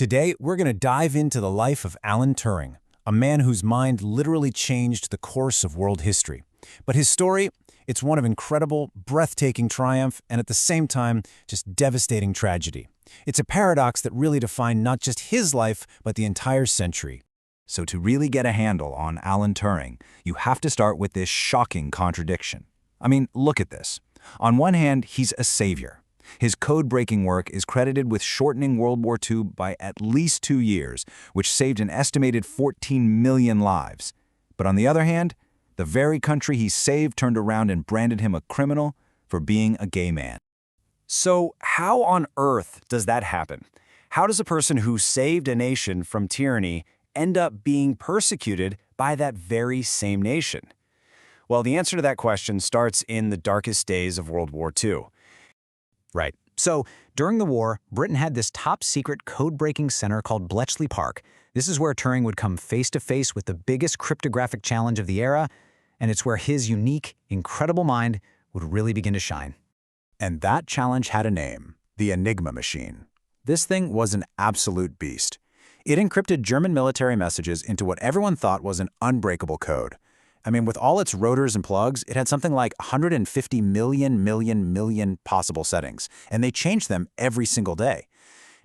Today, we're going to dive into the life of Alan Turing, a man whose mind literally changed the course of world history. But his story, it's one of incredible, breathtaking triumph and at the same time, just devastating tragedy. It's a paradox that really defined not just his life, but the entire century. So to really get a handle on Alan Turing, you have to start with this shocking contradiction. I mean, look at this. On one hand, he's a savior. His code-breaking work is credited with shortening World War II by at least 2 years, which saved an estimated 14 million lives. But on the other hand, the very country he saved turned around and branded him a criminal for being a gay man. So how on earth does that happen? How does a person who saved a nation from tyranny end up being persecuted by that very same nation? Well, the answer to that question starts in the darkest days of World War II. Right. So, during the war, Britain had this top-secret code-breaking center called Bletchley Park. This is where Turing would come face-to-face with the biggest cryptographic challenge of the era, and it's where his unique, incredible mind would really begin to shine. And that challenge had a name, the Enigma machine. This thing was an absolute beast. It encrypted German military messages into what everyone thought was an unbreakable code. I mean, with all its rotors and plugs, it had something like 150 million possible settings, and they changed them every single day.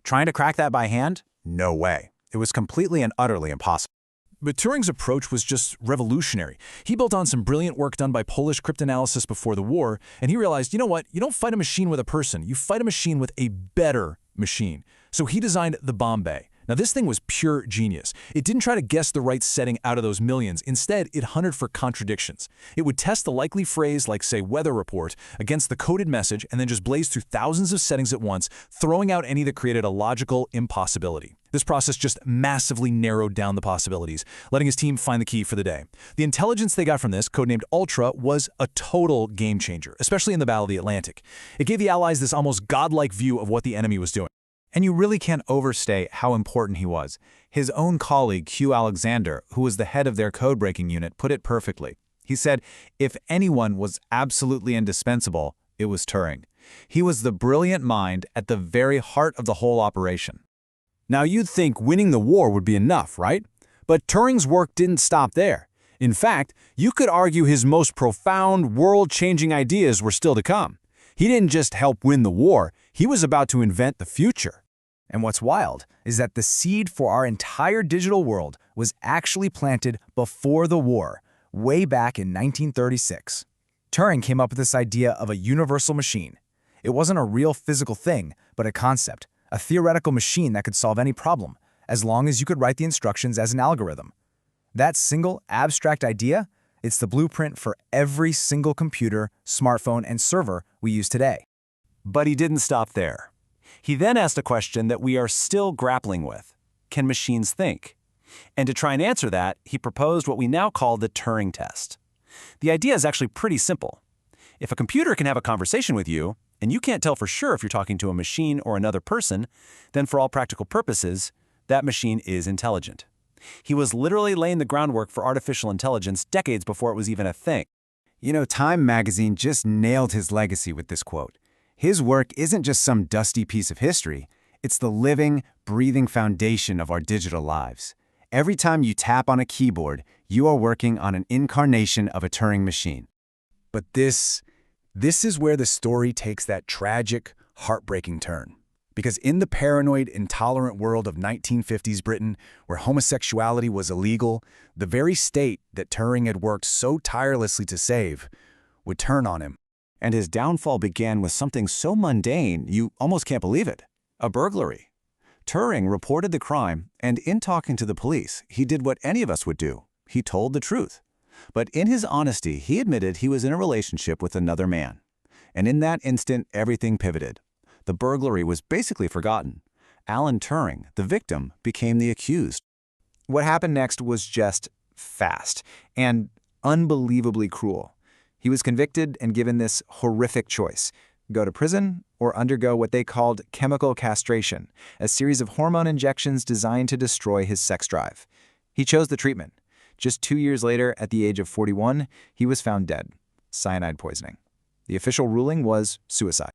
Trying to crack that by hand? No way. It was completely and utterly impossible. But Turing's approach was just revolutionary. He built on some brilliant work done by Polish cryptanalysis before the war, and he realized, you know what? You don't fight a machine with a person. You fight a machine with a better machine. So he designed the bomb bay. Now, this thing was pure genius. It didn't try to guess the right setting out of those millions. Instead, it hunted for contradictions. It would test the likely phrase, like, say, weather report, against the coded message and then just blaze through thousands of settings at once, throwing out any that created a logical impossibility. This process just massively narrowed down the possibilities, letting his team find the key for the day. The intelligence they got from this, codenamed Ultra, was a total game changer, especially in the Battle of the Atlantic. It gave the Allies this almost godlike view of what the enemy was doing. And you really can't overstate how important he was. His own colleague, Hugh Alexander, who was the head of their code-breaking unit, put it perfectly. He said, if anyone was absolutely indispensable, it was Turing. He was the brilliant mind at the very heart of the whole operation. Now, you'd think winning the war would be enough, right? But Turing's work didn't stop there. In fact, you could argue his most profound, world-changing ideas were still to come. He didn't just help win the war, he was about to invent the future. And what's wild is that the seed for our entire digital world was actually planted before the war, way back in 1936. Turing came up with this idea of a universal machine. It wasn't a real physical thing, but a concept, a theoretical machine that could solve any problem, as long as you could write the instructions as an algorithm. That single, abstract idea, it's the blueprint for every single computer, smartphone, and server we use today. But he didn't stop there. He then asked a question that we are still grappling with. Can machines think? And to try and answer that, he proposed what we now call the Turing test. The idea is actually pretty simple. If a computer can have a conversation with you, and you can't tell for sure if you're talking to a machine or another person, then for all practical purposes, that machine is intelligent. He was literally laying the groundwork for artificial intelligence decades before it was even a thing. You know, Time magazine just nailed his legacy with this quote. His work isn't just some dusty piece of history. It's the living, breathing foundation of our digital lives. Every time you tap on a keyboard, you are working on an incarnation of a Turing machine. But this is where the story takes that tragic, heartbreaking turn. Because in the paranoid, intolerant world of 1950s Britain, where homosexuality was illegal, the very state that Turing had worked so tirelessly to save would turn on him. And his downfall began with something so mundane you almost can't believe it. A burglary. Turing reported the crime, and in talking to the police, he did what any of us would do. He told the truth. But in his honesty, he admitted he was in a relationship with another man. And in that instant, everything pivoted. The burglary was basically forgotten. Alan Turing, the victim, became the accused. What happened next was just fast and unbelievably cruel. He was convicted and given this horrific choice: go to prison or undergo what they called chemical castration, a series of hormone injections designed to destroy his sex drive. He chose the treatment. Just 2 years later, at the age of 41, he was found dead, cyanide poisoning. The official ruling was suicide.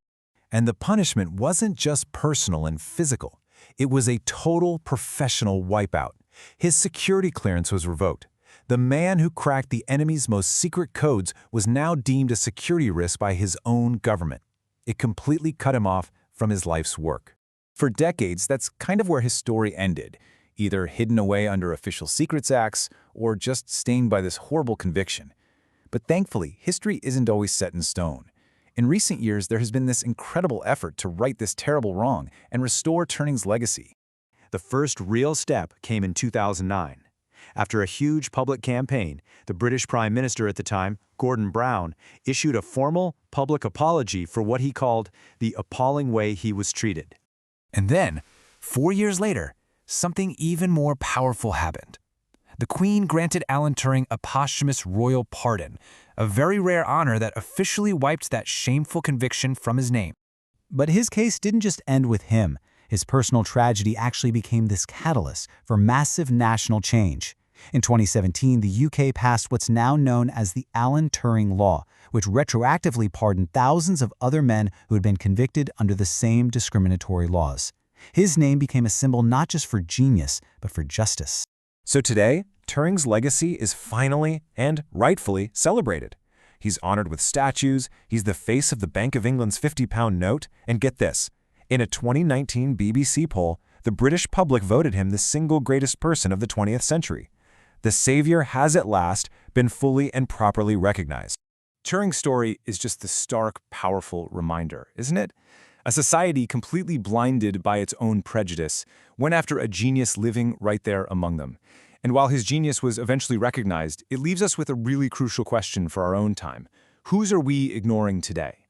And the punishment wasn't just personal and physical. It was a total professional wipeout. His security clearance was revoked. The man who cracked the enemy's most secret codes was now deemed a security risk by his own government. It completely cut him off from his life's work. For decades, that's kind of where his story ended, either hidden away under official secrets acts or just stained by this horrible conviction. But thankfully, history isn't always set in stone. In recent years, there has been this incredible effort to right this terrible wrong and restore Turing's legacy. The first real step came in 2009. After a huge public campaign, the British Prime Minister at the time, Gordon Brown, issued a formal public apology for what he called the appalling way he was treated. And then, 4 years later, something even more powerful happened. The Queen granted Alan Turing a posthumous royal pardon, a very rare honor that officially wiped that shameful conviction from his name. But his case didn't just end with him. His personal tragedy actually became this catalyst for massive national change. In 2017, the UK passed what's now known as the Alan Turing Law, which retroactively pardoned thousands of other men who had been convicted under the same discriminatory laws. His name became a symbol not just for genius, but for justice. So today, Turing's legacy is finally and rightfully celebrated. He's honored with statues, he's the face of the Bank of England's £50 note, and get this, in a 2019 BBC poll, the British public voted him the single greatest person of the 20th century. The savior has at last been fully and properly recognized. Turing's story is just the stark, powerful reminder, isn't it? A society completely blinded by its own prejudice went after a genius living right there among them. And while his genius was eventually recognized, it leaves us with a really crucial question for our own time. Whose are we ignoring today?